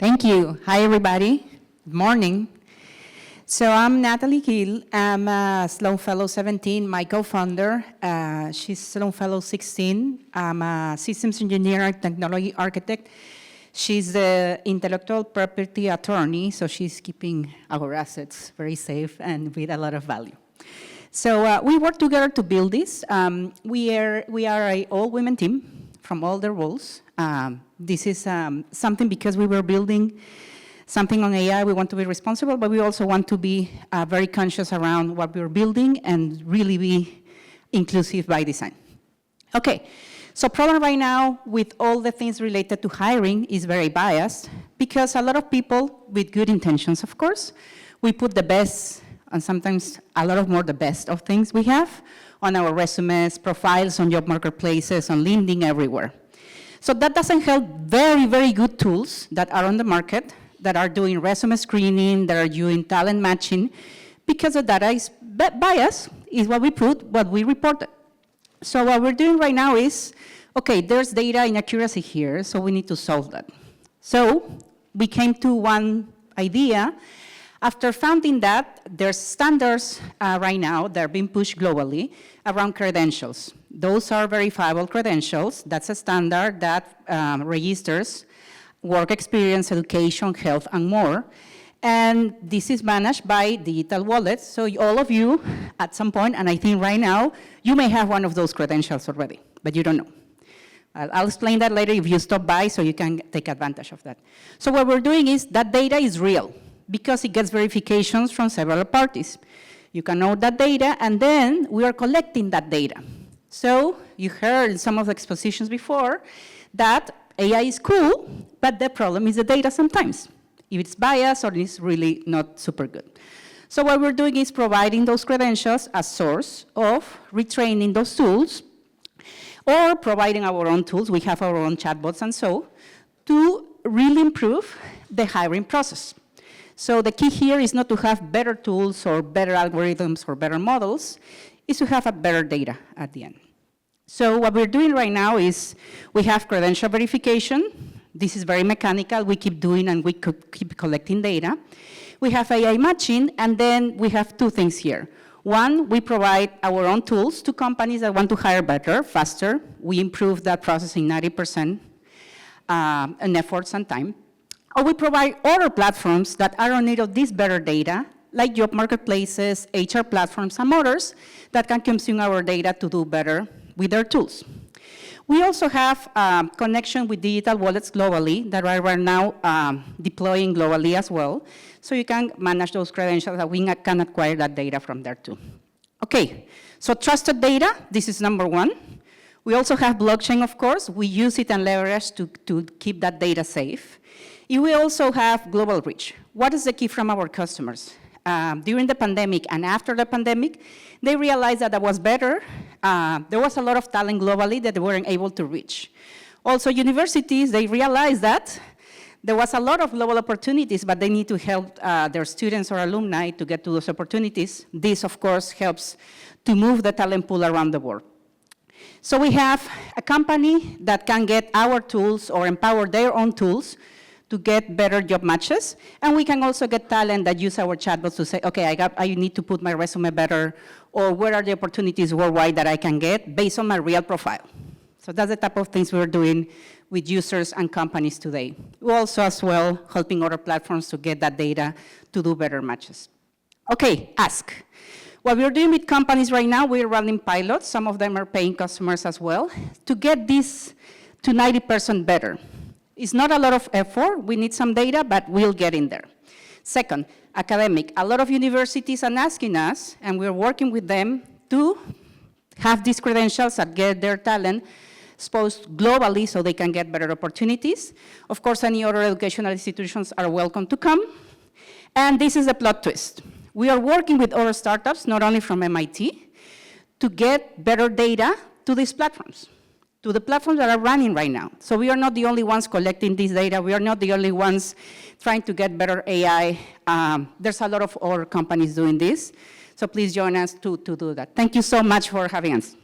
Thank you. Hi, everybody. Good morning. So I'm Natalie Gil. I'm a Sloan Fellow 17, my co-founder. She's Sloan Fellow 16. I'm a systems engineer and technology architect. She's the intellectual property attorney, so she's keeping our assets very safe and with a lot of value. So we work together to build this. We are an all-women team from all the roles. This is something because we were building something on AI, we want to be responsible, but we also want to be very conscious around what we're building and really be inclusive by design. Okay, so problem right now with all the things related to hiring is very biased because a lot of people with good intentions, of course, we put the best and sometimes a lot of more the best of things we have on our resumes, profiles on job marketplaces, on LinkedIn, everywhere. So that doesn't help very, very good tools that are on the market that are doing resume screening, that are doing talent matching, because the data is bias, is what we put, what we reported. So what we're doing right now is, okay, there's data inaccuracy here, so we need to solve that. So we came to one idea. After finding that, there's standards right now that are being pushed globally around credentials. Those are verifiable credentials. That's a standard that registers work experience, education, health, and more. And this is managed by digital wallets. So all of you, at some point, and I think right now, you may have one of those credentials already, but you don't know. I'll explain that later if you stop by so you can take advantage of that. So what we're doing is that data is real because it gets verifications from several parties. You can know that data, and then we are collecting that data. So you heard in some of the expositions before that AI is cool, but the problem is the data sometimes, if it's biased or it's really not super good. So what we're doing is providing those credentials as source of retraining those tools or providing our own tools. We have our own chatbots and so to really improve the hiring process. So the key here is not to have better tools or better algorithms or better models, is to have a better data at the end. So what we're doing right now is we have credential verification. This is very mechanical. We keep doing and we keep collecting data. We have AI matching, and then we have two things here. One, we provide our own tools to companies that want to hire better, faster. We improve that process in 90% in efforts and time. Or we provide other platforms that are in need of this better data, like job marketplaces, HR platforms, and others that can consume our data to do better with their tools. We also have connection with digital wallets globally that are right now deploying globally as well. So you can manage those credentials that we can acquire that data from there too. Okay, so trusted data, this is number one. We also have blockchain, of course. We use it and leverage to keep that data safe. We also have global reach. What is the key from our customers? During the pandemic and after the pandemic, they realized that was better. There was a lot of talent globally that they weren't able to reach. Also, universities, they realized that there was a lot of global opportunities, but they need to help their students or alumni to get to those opportunities. This, of course, helps to move the talent pool around the world. So we have a company that can get our tools or empower their own tools to get better job matches. And we can also get talent that use our chatbots to say, okay, I need to put my resume better, or where are the opportunities worldwide that I can get based on my real profile. So that's the type of things we're doing with users and companies today. We're also as well helping other platforms to get that data to do better matches. Okay, ask. What we're doing with companies right now, we're running pilots. Some of them are paying customers as well, to get this to 90% better. It's not a lot of effort. We need some data, but we'll get in there. Second, academic. A lot of universities are asking us, and we're working with them to have these credentials that get their talent exposed globally so they can get better opportunities. Of course, any other educational institutions are welcome to come. And this is the plot twist. We are working with other startups, not only from MIT, to get better data to these platforms, to the platforms that are running right now. So we are not the only ones collecting this data. We are not the only ones trying to get better AI. There's a lot of other companies doing this. So please join us to do that. Thank you so much for having us.